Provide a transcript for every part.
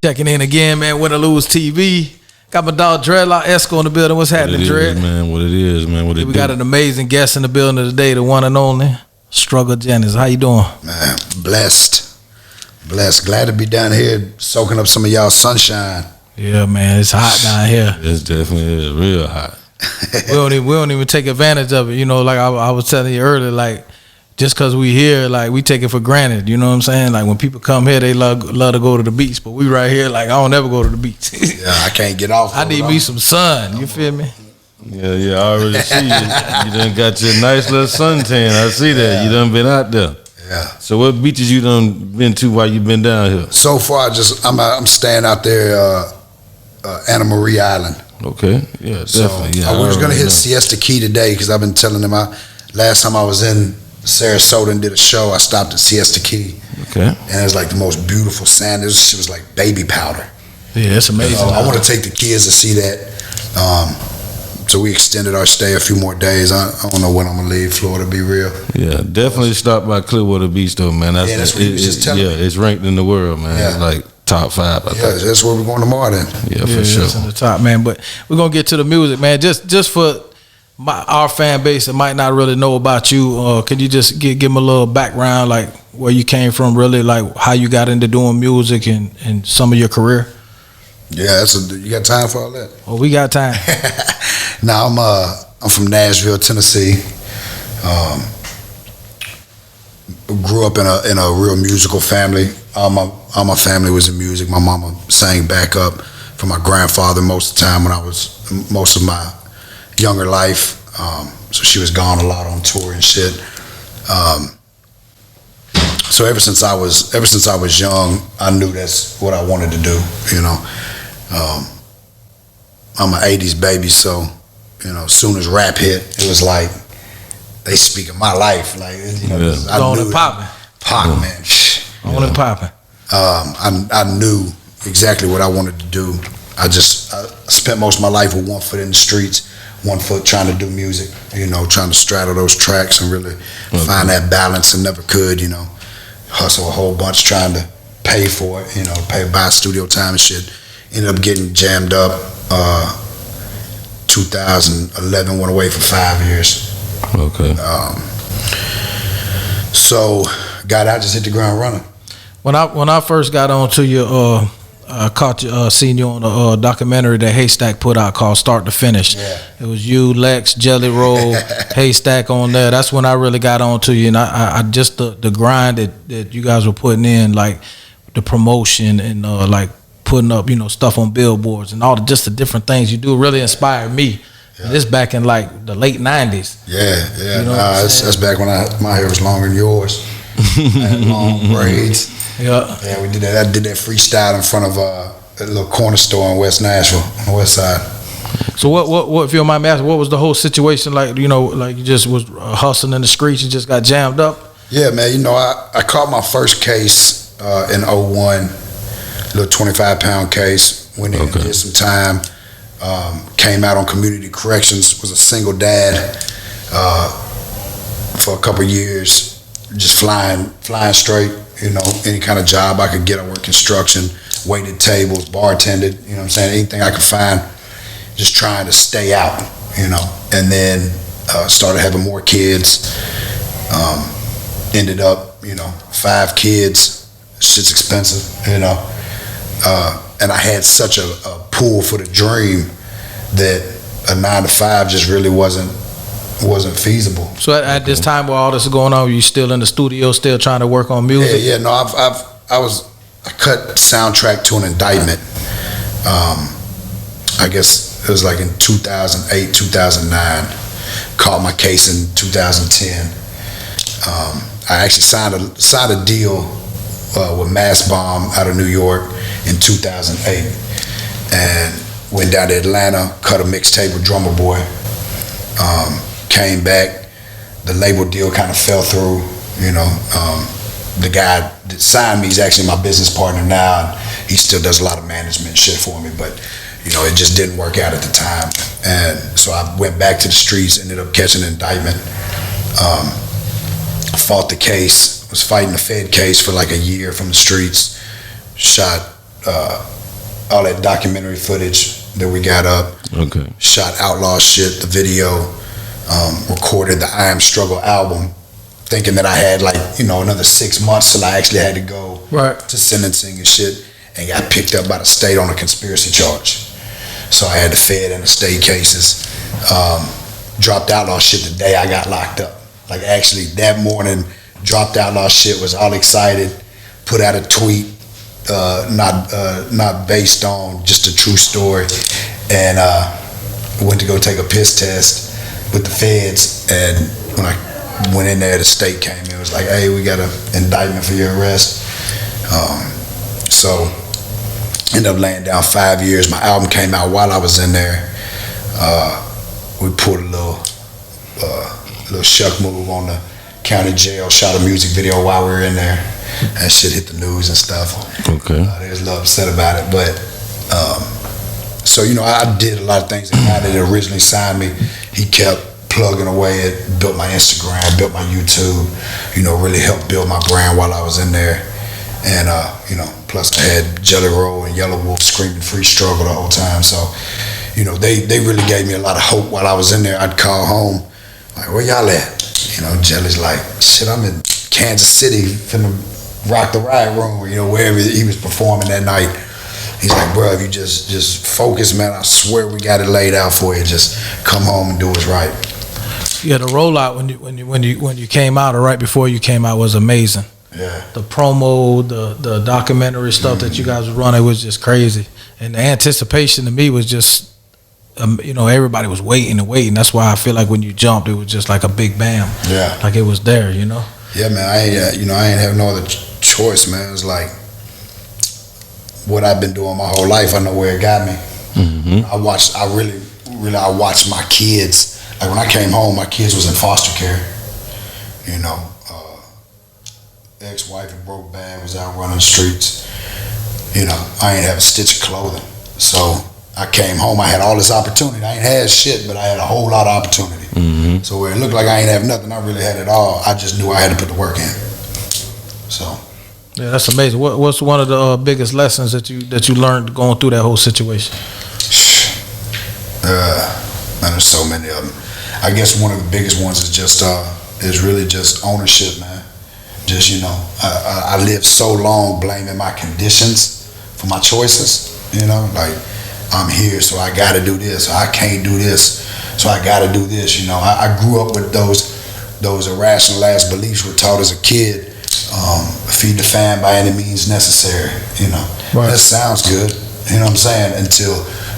Checking in again, man. Win or Lose TV. Got my dog Dreadlock Esco in the building. What's happening, Dread? What it is, man. We got an amazing guest in the building today, the one and only Struggle Jennings. How you doing? Man, blessed. Glad to be down here soaking up some of y'all sunshine. Yeah, man. It's hot down here. It's definitely real hot. we don't even take advantage of it. You know, like I was telling you earlier, like just because we here, like we take it for granted. You know what I'm saying? Like when people come here, they love to go to the beach, but we right here, like I don't ever go to the beach. Yeah, I can't get off. I need me some sun. You feel me? Yeah, I already see you. You done got your nice little suntan. I see that. Yeah. You done been out there. Yeah. So what beaches you done been to while you been down here? So far, I'm staying out there, Anna Marie Island. Okay. Yeah, definitely. So I was gonna hit Siesta Key today because I've been telling them. Last time I was in Sarasota and did a show, I stopped at Siesta Key. Okay. And it was like the most beautiful sand. It was like baby powder. Yeah, it's amazing. I want to take the kids to see that. So we extended our stay a few more days. I don't know when I'm gonna leave Florida, to be real. Yeah, definitely stop by Clearwater Beach though, man. That's what you was just telling me. Yeah, it's ranked in the world, man. Yeah. It's like top 5. I think. That's where we're going tomorrow then. Yeah, for sure. It's in the top, man. But we're gonna get to the music, man. Just for our fan base that might not really know about you, can you just give them a little background, like where you came from, really, like how you got into doing music and some of your career? Yeah, you got time for all that? Oh, we got time. Now I'm from Nashville, Tennessee. Grew up in a real musical family. All my family was in music. My mama sang backup for my grandfather most of the time when I was most of my younger life. So she was gone a lot on tour and shit. So ever since I was young, I knew that's what I wanted to do. You know, I'm an '80s baby, so you know, as soon as rap hit, it was like they speak of my life. Like you know, I knew popping, man. I want it popping. I knew exactly what I wanted to do. I spent most of my life with one foot in the streets, one foot trying to do music, you know, trying to straddle those tracks and really find that balance, and never could, you know. Hustle a whole bunch trying to pay for it, you know, buy studio time and shit. Ended up getting jammed up. 2011, went away for 5 years. Okay. So got out, just hit the ground running. When I first got on to you, I caught you, seen you on a documentary that Haystack put out called Start to Finish. Yeah. It was you, Lex, Jelly Roll, Haystack on there. That's when I really got on to you, and I just the grind that you guys were putting in, like the promotion and like putting up, you know, stuff on billboards and all the different things you do really inspired me. Yeah. This back in like the late '90s. Yeah. You know that's back when my hair was longer than yours. I had long braids. Yeah, we did that. I did that freestyle in front of a little corner store in West Nashville, on the west side. So what if you don't mind me asking, what was the whole situation like? You know, like you just was hustling in the streets, you just got jammed up? Yeah, man. You know, I caught my first case in 01, little 25-pound case. Went in and did some time. Came out on community corrections. Was a single dad for a couple years, just flying straight. You know, any kind of job I could get. I worked construction, waited tables, bartended, you know what I'm saying, anything I could find, just trying to stay out, you know. And then started having more kids, ended up, you know, 5 kids, shit's expensive, you know. And I had such a pull for the dream that a 9 to 5 just really wasn't feasible. So at this time where all this is going on, you still in the studio, still trying to work on music? Yeah. No, I cut soundtrack to an indictment. I guess it was like in 2008, 2009. Caught my case in 2010. I actually signed a deal with Mass Bomb out of New York in 2008, and went down to Atlanta, cut a mixtape with Drummer Boy. Came back, the label deal kind of fell through, you know. The guy that signed me is actually my business partner now, and he still does a lot of management shit for me, but you know, it just didn't work out at the time. And so I went back to the streets, ended up catching an indictment, fought the case, was fighting the Fed case for like a year from the streets, shot all that documentary footage that we got up. Okay. Shot Outlaw Shit, the video, recorded the I Am Struggle album, thinking that I had like, another 6 months till I actually had to go to sentencing and shit, and got picked up by the state on a conspiracy charge. So I had the Fed and the state cases. Dropped Outlaw Shit the day I got locked up. Like actually that morning, dropped Outlaw Shit, was all excited, put out a tweet, not based on just a true story, and went to go take a piss test with the feds, and when I went in there, the state came in, it was like, hey, we got an indictment for your arrest. So ended up laying down 5 years. My album came out while I was in there. We pulled a little shuck move on the county jail, shot a music video while we were in there. That shit hit the news and stuff. Okay. They was a little upset about it, but so I did a lot of things. The guy that originally signed me, he kept plugging away at, built my Instagram, built my YouTube, really helped build my brand while I was in there. And plus I had Jelly Roll and Yellow Wolf screaming free struggle the whole time. So they really gave me a lot of hope while I was in there. I'd call home, like, where y'all at? Jelly's like, shit, I'm in Kansas City finna rock the riot room, wherever he was performing that night. He's like, bro, if you just focus, man, I swear we got it laid out for you. Just come home and do what's right. Yeah, the rollout when you came out or right before you came out was amazing. Yeah. The promo, the documentary stuff that you guys were running was just crazy, and the anticipation to me was just, everybody was waiting and waiting. That's why I feel like when you jumped, it was just like a big bam. Yeah. Like it was there, Yeah, man. I ain't have no other choice, man. It's like what I've been doing my whole life. I know where it got me. Mm-hmm. I watched my kids. Like when I came home, my kids was in foster care. Ex-wife and broke bad, was out running the streets. I ain't have a stitch of clothing. So I came home, I had all this opportunity. I ain't had shit, but I had a whole lot of opportunity. Mm-hmm. So where it looked like I ain't have nothing, I really had it all. I just knew I had to put the work in. So. Yeah, that's amazing. What's one of the biggest lessons that you learned going through that whole situation? Man, there's so many of them. I guess one of the biggest ones is really just ownership, man. Just, I lived so long blaming my conditions for my choices, like I'm here, so I gotta do this, or I can't do this, so I gotta do this, I grew up with those irrational ass beliefs. Were taught as a kid, feed the fam by any means necessary, Right. That sounds good, what I'm saying, until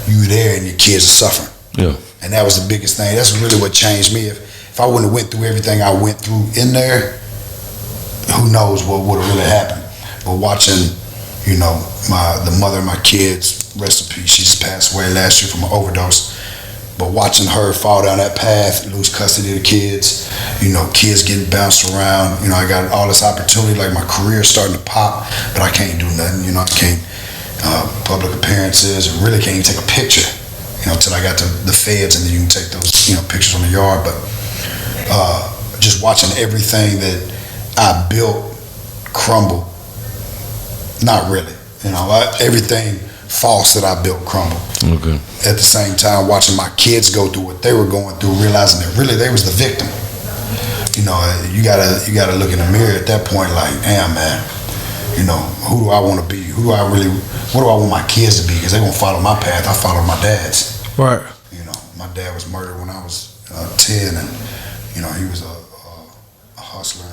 you're there and your kids are suffering. Yeah. And that was the biggest thing. That's really what changed me. If I wouldn't have went through everything I went through in there, who knows what would have really happened. But watching, the mother of my kids, rest in peace, she just passed away last year from an overdose. But watching her fall down that path, lose custody of the kids, kids getting bounced around, I got all this opportunity, like my career starting to pop, but I can't do nothing, I can't, public appearances, I really can't even take a picture, till I got to the feds, and then you can take those, pictures on the yard. But just watching everything that I built crumble. Not really, everything false that I built crumble. Okay. At the same time, watching my kids go through what they were going through, realizing that really they was the victim. You gotta look in the mirror at that point, like, damn, man, who do I want to be? What do I want my kids to be? Because they won't follow my path. I follow my dad's. Right. My dad was murdered when I was 10, and he was a hustler.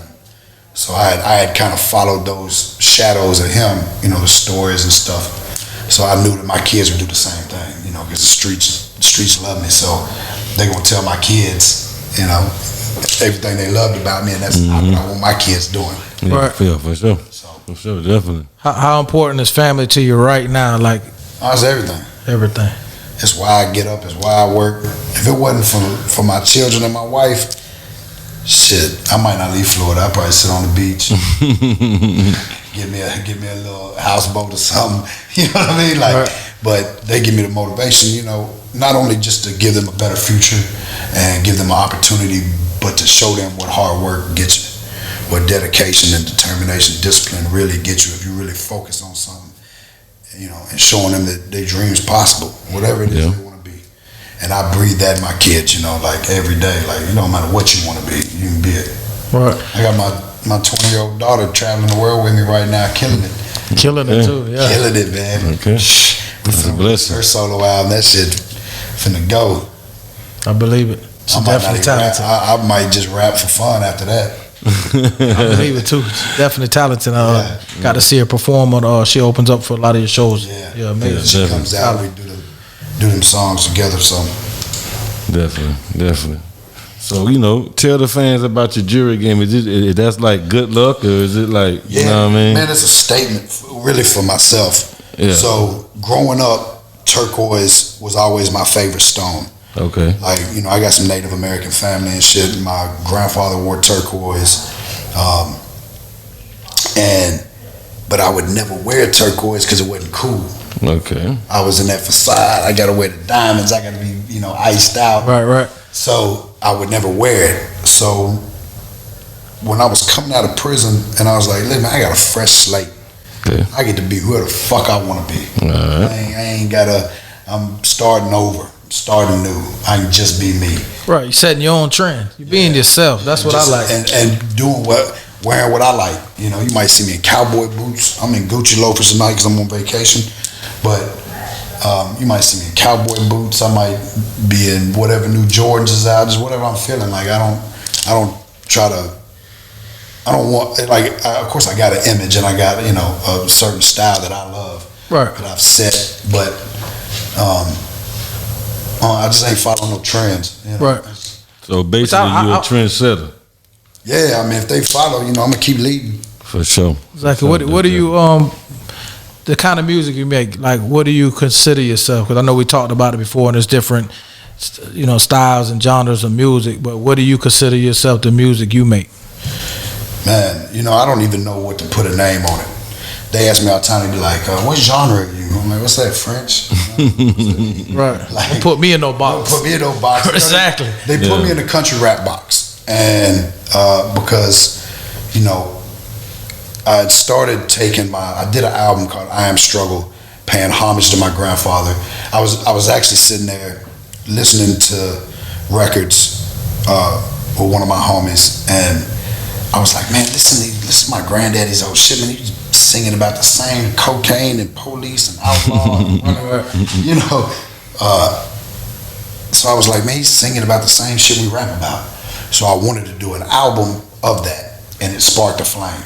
So I had kind of followed those shadows of him, the stories and stuff. So I knew that my kids would do the same thing, because the streets love me. So they're gonna tell my kids, everything they loved about me, and that's what I want my kids doing. Yeah, Right. for sure. So For sure, definitely. How important is family to you right now? Like that's everything. everything. It's why I get up. It's why I work. If it wasn't for my children and my wife, shit, I might not leave Florida. I'd probably sit on the beach, give me a little houseboat or something. You know what I mean? Like, right. But they give me the motivation. Not only just to give them a better future and give them an opportunity, but to show them what hard work gets you, what dedication and determination, discipline really get you if you really focus on something. you know, and showing them that their dreams possible, whatever it is they want to be. And I breathe that in my kids, you know, like every day, like, you know, no matter what you want to be, you can be it. Right. I got my 20-year-old daughter traveling the world with me right now, killing it. Killing it too, yeah. Killing it, man. Okay. That's a blessing. Her solo album, that shit finna go. I believe it. She's definitely talented. I might just rap for fun after that. I believe it too. She's definitely talented. Got to see her perform on. She opens up for a lot of your shows. Yeah, amazing. She comes out, we do them songs together. So definitely. So, you know, tell the fans about your jury game. Is that's like good luck, or is it like, you know what I mean? Man, it's a statement really for myself. Yeah. So growing up, turquoise was always my favorite stone. Okay. Like, you know, I got some Native American family and shit. My grandfather wore turquoise. But I would never wear turquoise because it wasn't cool. Okay. I was in that facade. I got to wear the diamonds. I got to be, you know, iced out. Right. So I would never wear it. So when I was coming out of prison and I was like, look, man, I got a fresh slate. Okay. I get to be whoever the fuck I want to be. All right. I ain't got to, I'm starting over. Starting new. I can just be me. Right, you're setting your own trend. You're being yourself. That's what I like. And doing wearing what I like. You know, you might see me in cowboy boots. I'm in Gucci loafers tonight because I'm on vacation. But you might see me in cowboy boots. I might be in whatever new Jordans is out. Just whatever I'm feeling like. I don't want, like, of course I got an image and I got, you know, a certain style that I love. Right. That I've set. But I just ain't following no trends. You know? Right. So basically, you're a trendsetter. Yeah, I mean, if they follow, you know, I'm gonna keep leading. For sure. Exactly. What do you the kind of music you make? Like, what do you consider yourself? Because I know we talked about it before, and there's different, you know, styles and genres of music. But what do you consider yourself? The music you make? Man, you know, I don't even know what to put a name on it. They ask me all the time, they be like, what genre are you? I'm like, what's that, French? Right. Like, don't put me in no box. Don't put me in no box. Exactly. They put me in the country rap box. And because, you know, I had started I did an album called I Am Struggle, paying homage to my grandfather. I was actually sitting there listening to records with one of my homies, and I was like, man, listen to my granddaddy's old shit, man. He's singing about the same cocaine and police and outlaw and you know. So I was like, man, he's singing about the same shit we rap about. So I wanted to do an album of that, and it sparked a flame.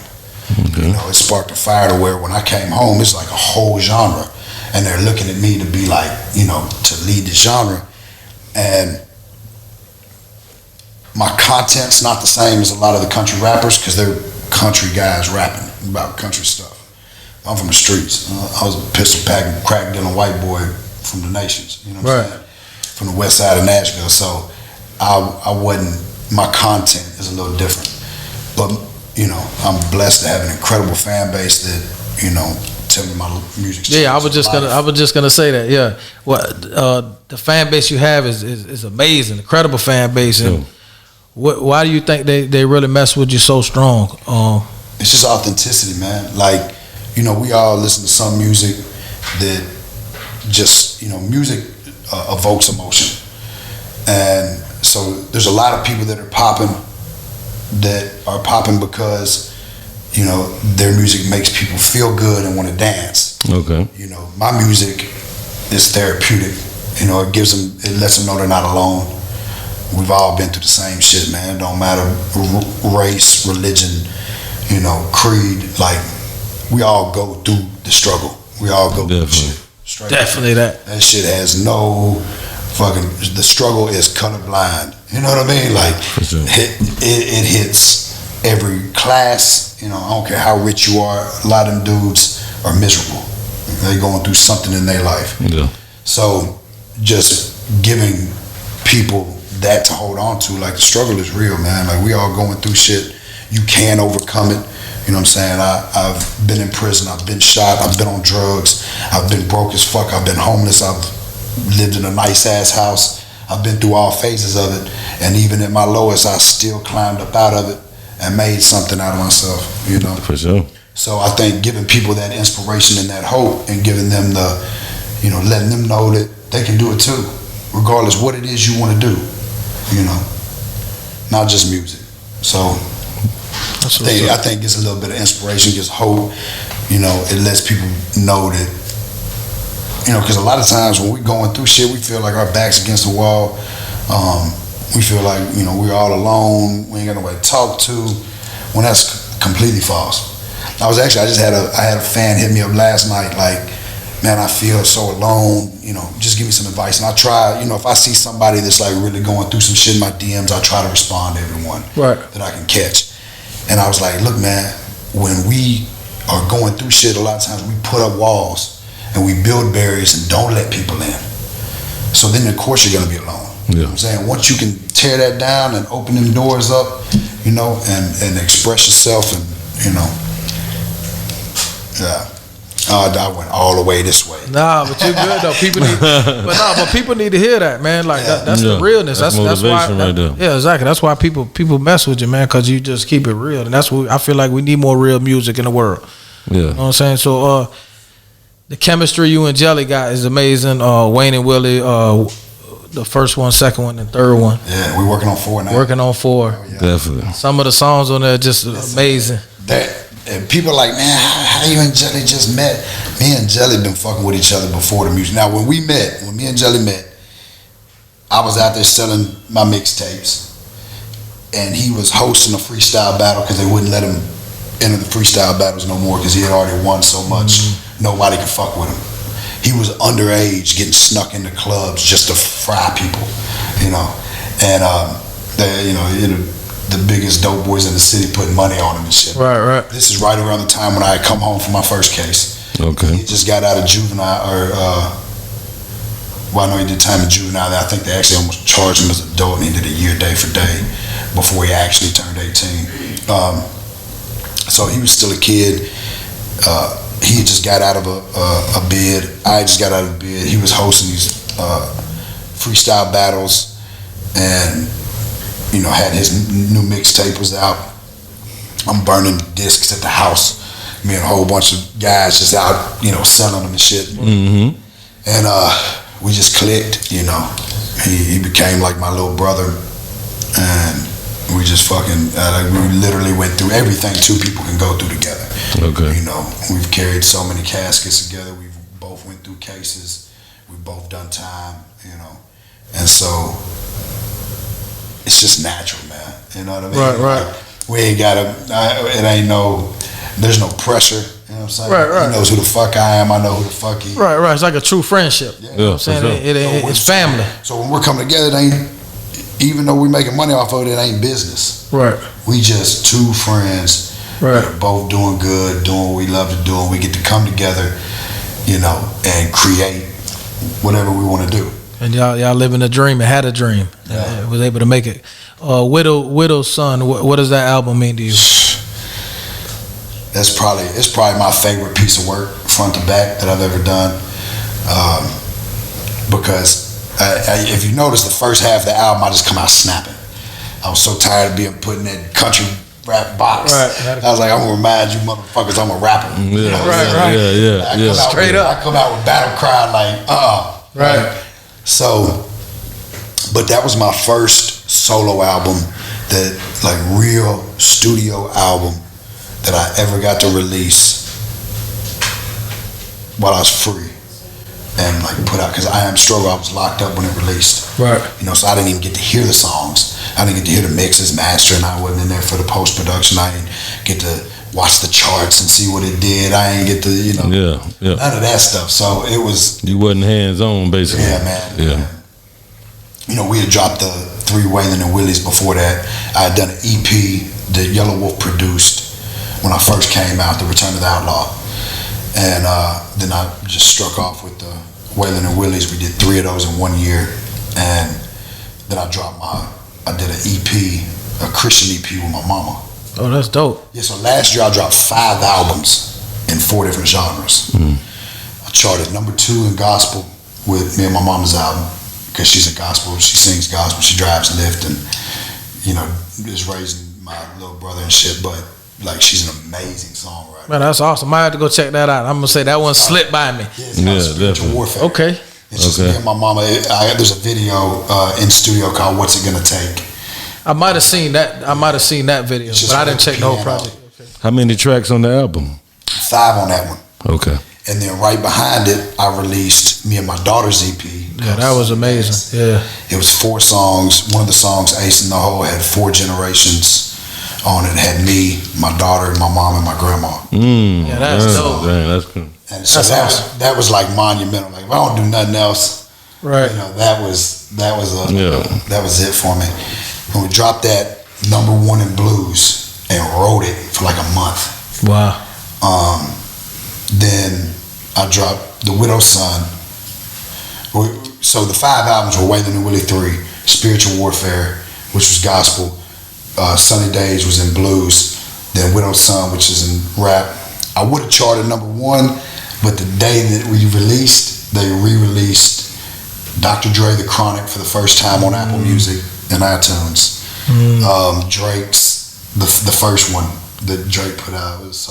Okay. You know, it sparked a fire to where when I came home, it's like a whole genre, and they're looking at me to be like, you know, to lead the genre. And my content's not the same as a lot of the country rappers because they're country guys rapping about country stuff. I'm from the streets. I was a pistol packing, crack dealing white boy from the nations. You know what I'm saying? From the west side of Nashville. So I wasn't. My content is a little different, but you know, I'm blessed to have an incredible fan base that, you know, tell me my music. Yeah, I was just gonna say that. Yeah, well, the fan base you have is amazing, incredible fan base. And why do you think they really mess with you so strong? It's just authenticity, man. Like, you know, we all listen to some music that just, you know, music evokes emotion, and so there's a lot of people that are popping because, you know, their music makes people feel good and want to dance. Okay. You know, my music is therapeutic. You know, it lets them know they're not alone. We've all been through the same shit, man. It don't matter race, religion, you know, creed. Like, we all go through the struggle. We all go through the shit. Straight Definitely up. That shit has no fucking, the struggle is colorblind. You know what I mean? Like, sure. it hits every class. You know, I don't care how rich you are. A lot of them dudes are miserable. They're going through something in their life. Yeah. So just giving people that to hold on to, like, the struggle is real, man. Like, we all going through shit. You can overcome it. You know what I'm saying? I've been in prison. I've been shot. I've been on drugs. I've been broke as fuck. I've been homeless. I've lived in a nice ass house. I've been through all phases of it. And even at my lowest, I still climbed up out of it and made something out of myself, you know? For sure. So I think giving people that inspiration and that hope, and giving them the, letting them know that they can do it too, regardless what it is you want to do, not just music. So I think it's a little bit of inspiration, gives hope. It lets people know that, because a lot of times when we're going through shit, we feel like our back's against the wall. We feel like, we're all alone. We ain't got nobody to talk to. When that's completely false. I just had a fan hit me up last night, like, man, I feel so alone, just give me some advice. And I try, if I see somebody that's like really going through some shit in my DMs, I try to respond to everyone that I can catch. And I was like, look, man, when we are going through shit, a lot of times we put up walls and we build barriers and don't let people in. So then of course you're gonna be alone. You know what I'm saying? Once you can tear that down and open them doors up, and express yourself, and I went all the way this way. Nah, but you're good though. People need to hear that, man. Like that's the realness. That's motivation why. right there. Yeah, exactly. That's why people mess with you, man, because you just keep it real, and that's what I feel like we need more real music in the world. Yeah, you know what I'm saying. So the chemistry you and Jelly got is amazing. Wayne and Willie, the first one, second one, and third one. Yeah, we're working on 4 now. Working on 4. Oh, yeah. Definitely. Some of the songs on there are just amazing. And people are like, man, how you and Jelly just met? Me and Jelly been fucking with each other before the music. Now, when me and Jelly met, I was out there selling my mixtapes, and he was hosting a freestyle battle because they wouldn't let him enter the freestyle battles no more because he had already won so much. Nobody could fuck with him. He was underage, getting snuck into clubs just to fry people, and the biggest dope boys in the city putting money on him and shit. Right. This is right around the time when I had come home from my first case. Okay. He just got out of juvenile, I know he did time in juvenile. I think they actually almost charged him as an adult, and he did a year day for day before he actually turned 18. So he was still a kid. He had just got out of a bid. I just got out of a bid. He was hosting these freestyle battles, and had his new mixtape was out. I'm burning discs at the house. Me and a whole bunch of guys just out, selling them and shit. Mm-hmm. And we just clicked. He became like my little brother, and we just fucking we literally went through everything two people can go through together. Okay. We've carried so many caskets together. We've both went through cases. We've both done time. And so it's just natural, man. You know what I mean? Right. Like, we ain't gotta. There's no pressure. You know what I'm saying? Right. He knows who the fuck I am. I know who the fuck he. Right. It's like a true friendship. Yeah. You know what I'm saying? Sure. It's family. So when we're coming together, it ain't. Even though we're making money off of it, it ain't business. Right. We just two friends. Right. We're both doing good, doing what we love to do, and we get to come together, and create whatever we want to do. And y'all living a dream and had a dream. Yeah. Was able to make it. Widow's Son. What does that album mean to you? It's probably my favorite piece of work, front to back, that I've ever done. Because if you notice, the first half of the album, I just come out snapping. I was so tired of being put in that country rap box. Right. I was like, I'm gonna remind you motherfuckers I'm a rapper. Yeah. Right. Yeah. Straight up. I come out with battle cry like, Right. So, but that was my first solo album, that like real studio album that I ever got to release while I was free and like put out, because I Am Struggle, I was locked up when it released. Right. So I didn't even get to hear the songs. I didn't get to hear the mixes, mastering. I wasn't in there for the post-production. I didn't get to watch the charts and see what it did. I didn't get to, Yeah. none of that stuff. So it was. You wasn't hands-on, basically. Yeah, man. Yeah. We had dropped the 3 Waylon and Willies before that. I had done an EP that Yellow Wolf produced when I first came out, The Return of the Outlaw. And then I just struck off with the Waylon and Willies. We did 3 of those in 1 year. And then I did an EP, a Christian EP with my mama. Oh, that's dope. Yeah, so last year I dropped 5 albums in 4 different genres. I charted number 2 in gospel with me and my mama's album, because she's a gospel, she sings gospel, she drives Lyft, and is raising my little brother and shit. But Like, she's an amazing songwriter. Man, that's awesome. I have to go check that out. I'm gonna say that one slipped by me. Yeah, Spiritual Warfare. Okay. It's just me and my mama. There's a video in studio called "What's It Gonna Take." I might have seen that video, but I didn't check the whole project. Okay. How many tracks on the album? 5 on that one. Okay. And then right behind it, I released me and my daughter's EP. Yeah, that was amazing. Yeah. It was 4 songs. One of the songs, Ace in the Hole, had 4 generations on it. It had me, my daughter, my mom, and my grandma. Yeah, that's dope. Dang, that's cool. And so that was like monumental. Like, if I don't do nothing else, right? You know, that was it for me. And we dropped that #1 in blues and wrote it for like a month. Wow. Then I dropped The Widow's Son. So the 5 albums were Waylon and Willie 3, Spiritual Warfare, which was gospel, Sunny Days was in blues, then Widow's Son, which is in rap. I would have charted #1, but the day that we released, they re-released Dr. Dre The Chronic for the first time on Apple Music and iTunes. Drake's the first one that Drake put out was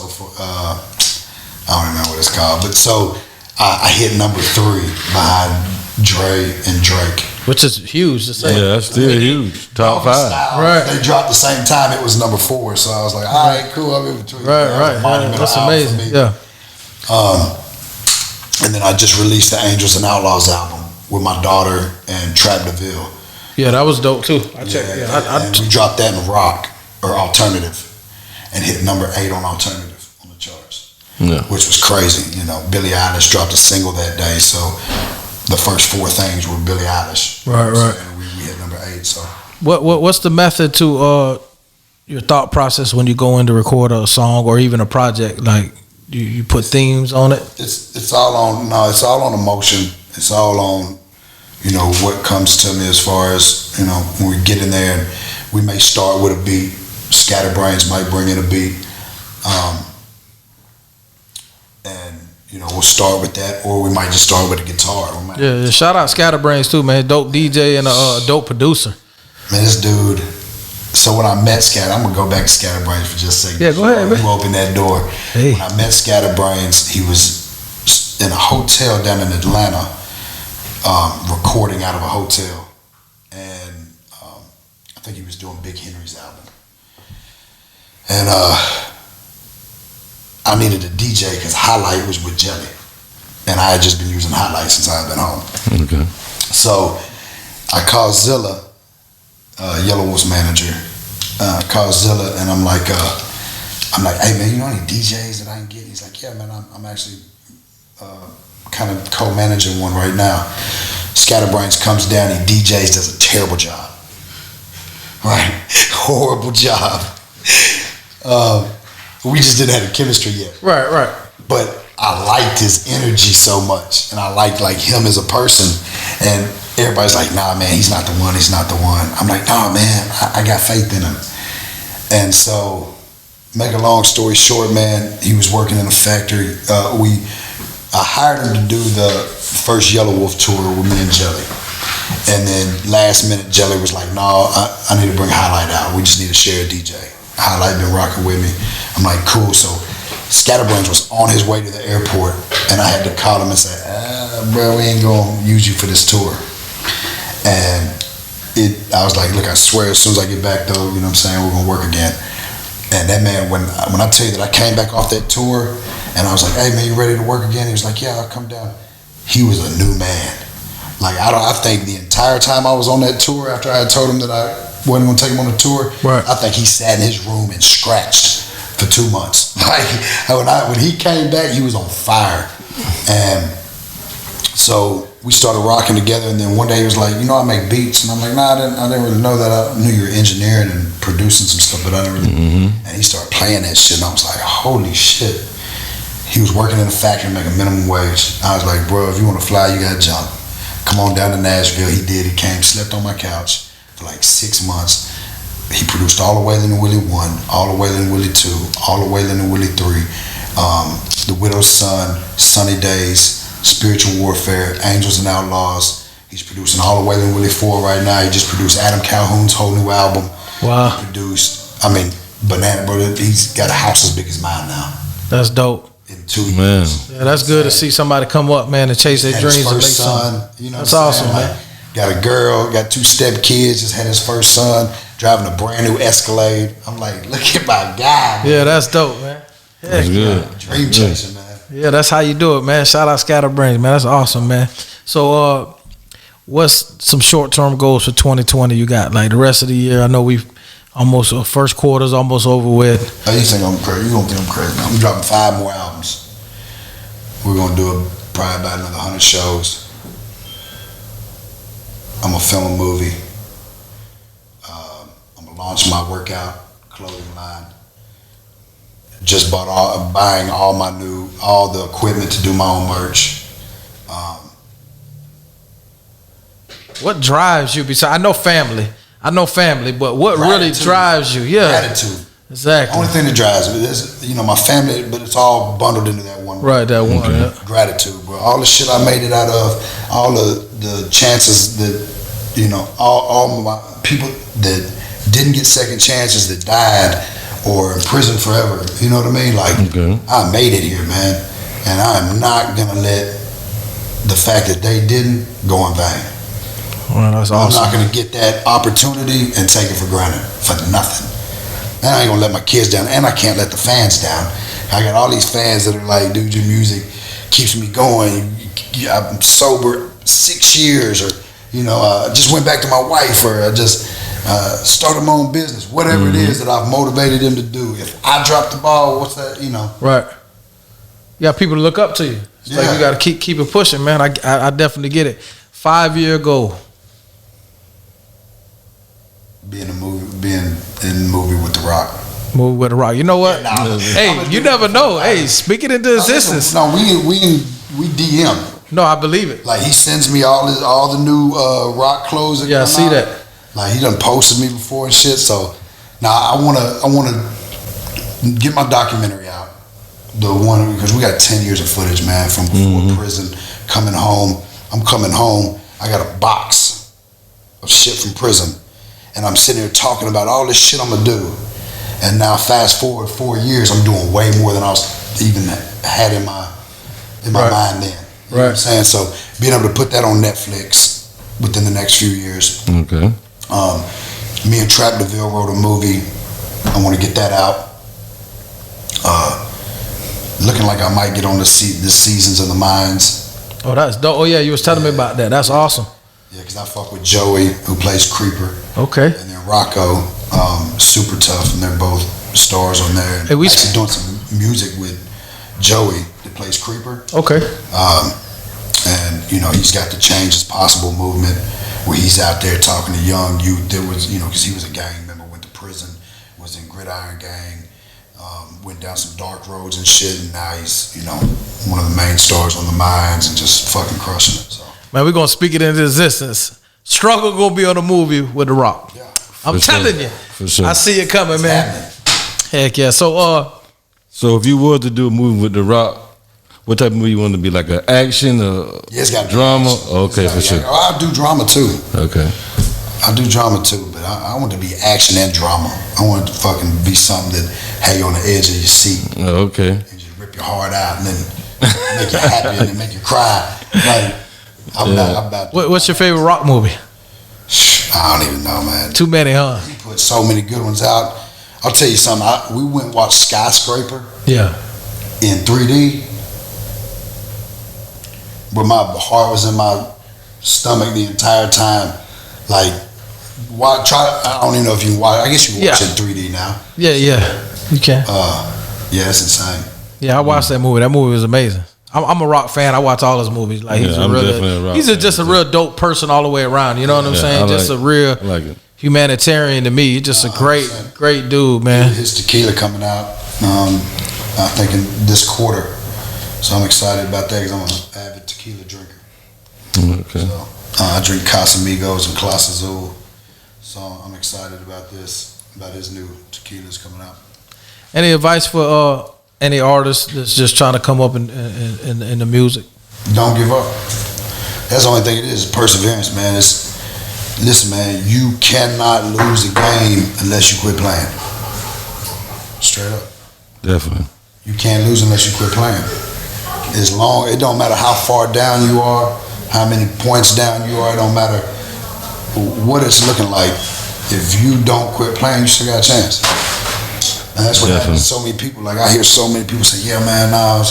I don't remember what it's called, but so I hit #3 behind Dre and Drake, which is huge to say. Yeah, that's still huge. Top 5. Right. They dropped the same time. It was #4, so I was like, all right, cool. I'm in between. Right. That's amazing. Yeah. And then I just released the Angels and Outlaws album with my daughter and Trap DeVille. Yeah, that was dope too. I checked. And we dropped that in rock or alternative, and hit #8 on alternative on the charts. Yeah. Which was crazy. You know, Billie Eilish dropped a single that day, so the first 4 things were Billie Eilish. Right. And we hit #8. So what's the method to your thought process when you go in to record a song or even a project? Like you put themes on it? It's all on emotion. It's all on, you know, what comes to me as far as, you know, when we get in there and we may start with a beat. Scatterbrains might bring in a beat. And, you know, we'll start with that, or we might just start with a guitar. Yeah, shout out Scatterbrains too, man. Dope DJ and a dope producer. Man, this dude. So when I met I'm gonna go back to Scatterbrains for just a second. Yeah, go ahead, man. You open that door. Hey. When I met Scatterbrains, he was in a hotel down in Atlanta, recording out of a hotel, and I think he was doing Big Henry's album. And I needed a DJ because Highlight was with Jelly, and I had just been using Highlight since I had been home. Okay. So I called Zilla, Yellow Wolf's manager. Called Zilla, and I'm like, hey man, you know any DJs that I can get? He's like, yeah man, I'm actually kind of co-managing one right now. Scatterbrains comes down, he DJs, does a terrible job. Right, horrible job. We just didn't have the chemistry yet. Right. But I liked his energy so much, and I liked like him as a person. And everybody's like, nah man, he's not the one. I'm like, nah man, I got faith in him. And so, make a long story short, man, he was working in a factory. I hired him to do the first Yellow Wolf tour with me and Jelly. And then last minute, Jelly was like, no, I need to bring Highlight out. We just need to share a DJ. Highlight been rocking with me. I'm like, cool. So Scatterbrains was on his way to the airport, and I had to call him and say, bro, we ain't gonna use you for this tour. And I was like, look, I swear, as soon as I get back though, you know what I'm saying, we're gonna work again. And that man, when I tell you that I came back off that tour, and I was like, hey man, you ready to work again? He was like, yeah, I'll come down. He was a new man. Like, I think the entire time I was on that tour, after I had told him that I wasn't gonna take him on the tour, right. I think he sat in his room and scratched for 2 months. Like, when he came back, he was on fire. And so we started rocking together, and then one day he was like, you know, I make beats. And I'm like, nah, I didn't really know that. I knew you were engineering and producing some stuff, but I didn't really. And he started playing that shit, and I was like, holy shit. He was working in a factory making minimum wage. I was like, bro, if you want to fly, you gotta jump. Come on down to Nashville. He did. He came, slept on my couch for like 6 months. He produced all the Waylon and Willie 1, all the Waylon and Willie 2, all the Waylon and Willie 3, The Widow's Son, Sunny Days, Spiritual Warfare, Angels and Outlaws. He's producing all the Waylon and Willie 4 right now. He just produced Adam Calhoun's whole new album. Wow. He produced, I mean, banana, bro. He's got a house as big as mine now. That's dope. In 2 years. Yeah, that's good to see somebody come up, man, and chase their Had dreams his and make first something. son. You know, That's what I'm awesome, saying? man. Like, got a girl, got 2 step kids. Just had his first son, driving a brand new Escalade. I'm like, look at my guy. Man. Yeah, that's dope, man. That's good. Dream chaser, man. Yeah, that's how you do it, man. Shout out Scatterbrains, man. That's awesome, man. So, what's some short-term goals for 2020 you got? Like the rest of the year, I know we've almost first quarter's almost over with. Oh, you think I'm crazy? You don't think I'm crazy? I'm dropping 5 more albums. We're gonna do probably about another 100 shows. I'm gonna film a movie. I'm gonna launch my workout clothing line. Just buying all the equipment to do my own merch. What drives you? Besides, I know family, but what really drives you? Yeah, Gratitude. Exactly. Only thing that drives me is, my family, but it's all bundled into that one. Right, that one. Yeah. Gratitude, bro. All the shit I made it out of, all the chances that, all my people that didn't get second chances, that died or in prison forever. You know what I mean? Like, I made it here, man, and I'm not gonna let the fact that they didn't go in vain. Well, that's awesome. I'm not gonna get that opportunity and take it for granted for nothing. And I ain't gonna let my kids down, and I can't let the fans down. I got all these fans that are like, dude, your music keeps me going. I'm sober 6 years, or I just went back to my wife, or I just started my own business. Whatever it is that I've motivated them to do. If I drop the ball, what's that? Right. You got people to look up to you. It's like you got to keep it pushing, man. I definitely get it. 5-year goal. Being in the movie with The Rock. Movie with The Rock. You know what? Hey, you never know. Hey, speak it into existence. No, we DM. No, I believe it. Like, he sends me all the new Rock clothes. Yeah, I see that. Like, he done posted me before and shit. So now I wanna get my documentary out. The one, because we got 10 years of footage, man, from before prison, coming home. I'm coming home. I got a box of shit from prison. And I'm sitting here talking about all this shit I'm gonna do. And now fast forward 4 years, I'm doing way more than I was even had in my mind then. You know what I'm saying? So being able to put that on Netflix within the next few years. Okay. Me and Trap DeVille wrote a movie. I want to get that out. Looking like I might get on the Seasons of the Minds. Oh, that's dope. Oh yeah, you was telling me about that. That's awesome. Yeah, because I fuck with Joey, who plays Creeper. Okay. And then Rocco, super tough, and they're both stars on there. Hey, we actually doing some music with Joey that plays Creeper. Okay. And he's got the Change is Possible movement, where he's out there talking to young youth that was, because he was a gang member, went to prison, was in Gridiron Gang, went down some dark roads and shit, and now he's, one of the main stars on the Minds and just fucking crushing it. So. Man, we're gonna speak it into existence. Struggle gonna be on the movie with The Rock. Yeah. I'm telling you. For sure. I see it coming, man. Heck yeah. So if you were to do a movie with The Rock, what type of movie you want to be? Like an action or it's got drama? Okay, for sure. I do drama too. Okay. I do drama too, but I want to be action and drama. I want it to fucking be something that have you on the edge of your seat. Okay. And just rip your heart out and then make you happy and then make you cry. Like, I'm about what's your favorite Rock movie? I don't even know, man. Too many, huh? He put so many good ones out. I'll tell you something. We went and watched Skyscraper. Yeah. In 3D. Where my heart was in my stomach the entire time. Like, I don't even know if you can watch. I guess you can watch it in 3D now. Yeah, you can. Yeah, it's insane. Yeah, I watched that movie. That movie was amazing. I'm a Rock fan. I watch all his movies. Like he's just a real dope person all the way around. You know what I'm saying? Just a real humanitarian to me. He's just a great dude, man. His tequila coming out, I think in this quarter. So I'm excited about that because I'm an avid tequila drinker. Okay. So I drink Casamigos and Clase Azul. So I'm excited about this, about his new tequilas coming out. Any advice for any artist that's just trying to come up in the music? Don't give up. That's the only thing it is perseverance, man. Listen, man, you cannot lose a game unless you quit playing. Straight up. Definitely. You can't lose unless you quit playing. It don't matter how far down you are, how many points down you are, it don't matter what it's looking like. If you don't quit playing, you still got a chance. And that's what happens to so many people. Like I hear so many people say, yeah, man, I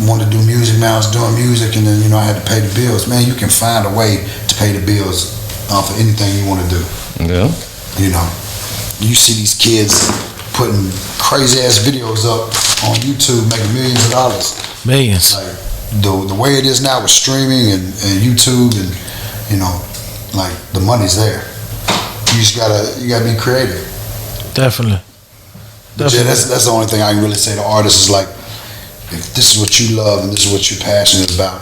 wanted to do music, man, I was doing music, and then, you know, I had to pay the bills. Man, you can find a way to pay the bills for anything you want to do. Yeah. You know, you see these kids putting crazy ass videos up on YouTube, making millions of dollars. Millions. Like the way it is now with streaming and YouTube, and you know, like the money's there. You gotta be creative. Definitely. But yeah, that's the only thing I can really say to artists is like, if this is what you love and this is what you're passionate about,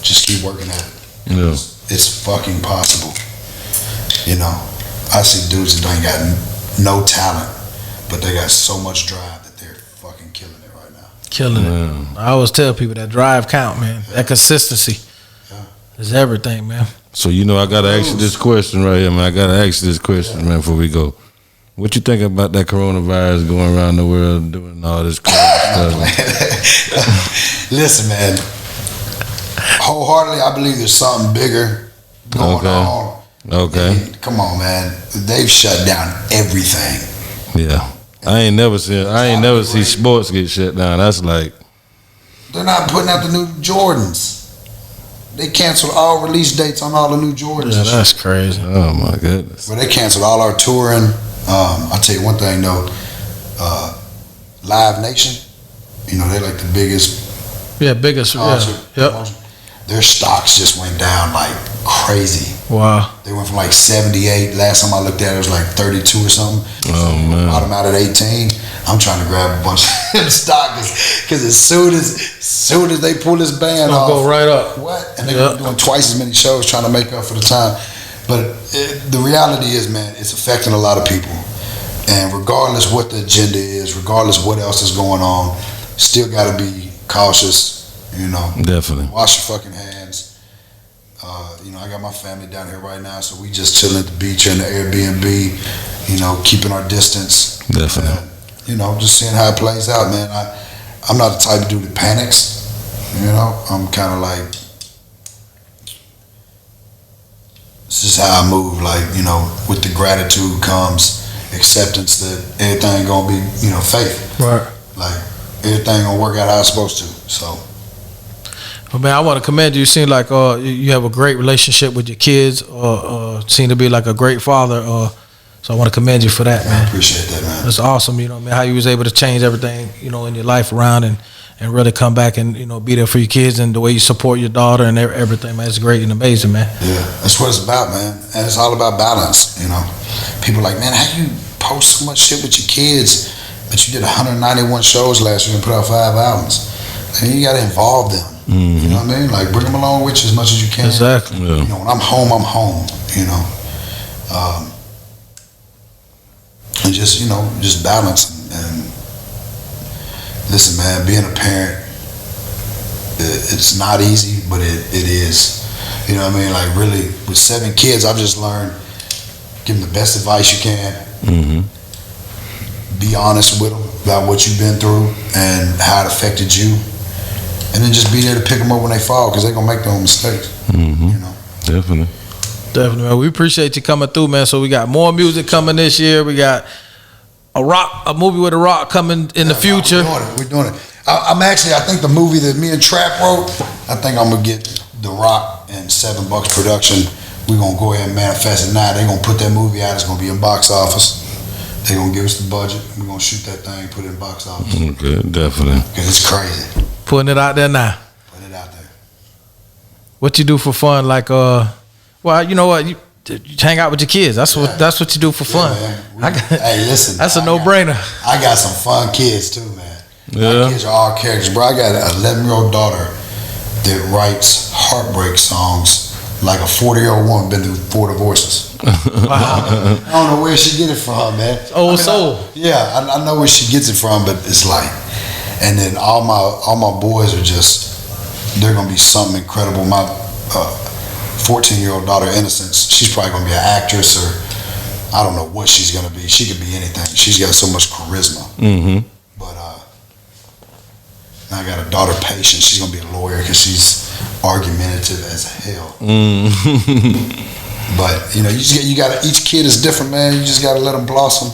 just keep working at it. Yeah. It's fucking possible. You know, I see dudes that ain't got no talent, but they got so much drive that they're fucking killing it right now. Killing it. I always tell people that drive count, man. Yeah. That consistency is everything, man. So, you know, I got to ask you this question right here, man. I got to ask you this question, man, before we go. What you think about that coronavirus going around the world doing all this crazy stuff? Listen, man. Wholeheartedly, I believe there's something bigger going on. Okay. And come on, man. They've shut down everything. Yeah. I ain't never see sports get shut down. That's like, they're not putting out the new Jordans. They canceled all release dates on all the new Jordans. Yeah, that's crazy. oh my goodness. Well, they canceled all our touring. I'll tell you one thing though, Live Nation, you know, they're like the biggest. Yeah, biggest. Yep. Their stocks just went down like crazy. Wow. They went from like 78. Last time I looked at it, it was like 32 or something. Oh man. Bottom out at 18. I'm trying to grab a bunch of stock because as soon as they pull this ban off, go right up. What? And they're doing twice as many shows trying to make up for the time. But the reality is, man, it's affecting a lot of people. And regardless what the agenda is, regardless what else is going on, still got to be cautious, you know. Definitely. Wash your fucking hands. You know, I got my family down here right now, so we just chilling at the beach or in the Airbnb, you know, keeping our distance. Definitely. You know, just seeing how it plays out, man. I'm not the type of dude that panics, you know. I'm kind of like, this is how I move. Like, you know, with the gratitude comes acceptance that everything gonna be, you know, faith. Right. Like, everything gonna work out how it's supposed to. So. Well, man, I want to commend you. You seem like you have a great relationship with your kids, seem to be like a great father. So I want to commend you for that, man. I appreciate that, man. That's awesome, you know, man, how you was able to change everything, you know, in your life around and really come back and, you know, be there for your kids and the way you support your daughter and everything, man. It's great and amazing, man. Yeah, that's what it's about, man. And it's all about balance, you know. People are like, man, how you post so much shit with your kids, but you did 191 shows last year and put out 5 albums. And you got to involve them. Mm-hmm. You know what I mean? Like, bring them along with you as much as you can. Exactly. Yeah. You know, when I'm home, you know. And just, you know, just balance. And listen, man, being a parent, it's not easy, but it is. You know what I mean? Like, really, with 7 kids, I've just learned, give them the best advice you can. Mm-hmm. Be honest with them about what you've been through and how it affected you. And then just be there to pick them up when they fall, because they're going to make their own mistakes. Mm-hmm. You know? Definitely. Definitely, man. We appreciate you coming through, man. So we got more music coming this year. We got a movie with a rock coming in the future. We're doing it. I think the movie that me and Trap wrote, I think I'm going to get The Rock and $7 production. We're going to go ahead and manifest it now. They're going to put that movie out. It's going to be in box office. They're going to give us the budget. We're going to shoot that thing, put it in box office. Okay, definitely. Because it's crazy. Putting it out there now. Put it out there. What you do for fun? Like, well, you know what? You hang out with your kids. That's what you do for fun. Yeah, hey, listen. That's a no-brainer. I got some fun kids too, man. Yeah. My kids are all characters, bro. I got an 11-year-old daughter that writes heartbreak songs like a 40-year-old woman been through 4 divorces. Wow. I don't know where she get it from, man. Old soul. I know where she gets it from, but it's like, and then all my boys are just, they're gonna be something incredible. My 14-year-old daughter, Innocence, she's probably gonna be an actress or I don't know what she's gonna be. She could be anything. She's got so much charisma. Mm-hmm. But now I got a daughter, Patience. She's gonna be a lawyer because she's argumentative as hell. But you know, you got each kid is different, man. You just gotta let them blossom,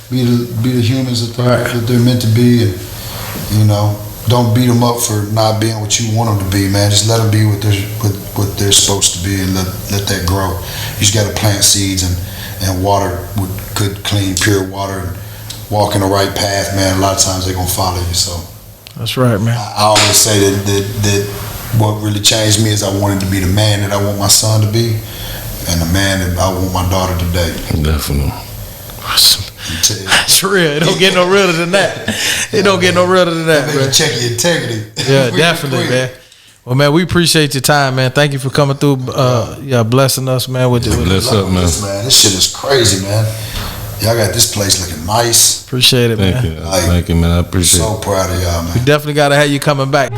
be the humans that they're meant to be, and you know, don't beat them up for not being what you want them to be, man. Just let them be what they're supposed to be, and let that grow. You just gotta plant seeds and water with good, clean, pure water, and walk in the right path, man. A lot of times they're gonna follow you. So that's right, man. I always say that what really changed me is I wanted to be the man that I want my son to be, and the man that I want my daughter to date. Definitely. That's real. It don't get no realer than that. It don't get no realer than that, man. Check your integrity. Yeah, definitely, man. Well, man, we appreciate your time, man. Thank you for coming through. Blessing us, man. With bless up, man. This shit is crazy, man. Y'all got this place looking nice. Appreciate it, man. Thank you, man. I appreciate it. So proud of y'all, man. We definitely got to have you coming back.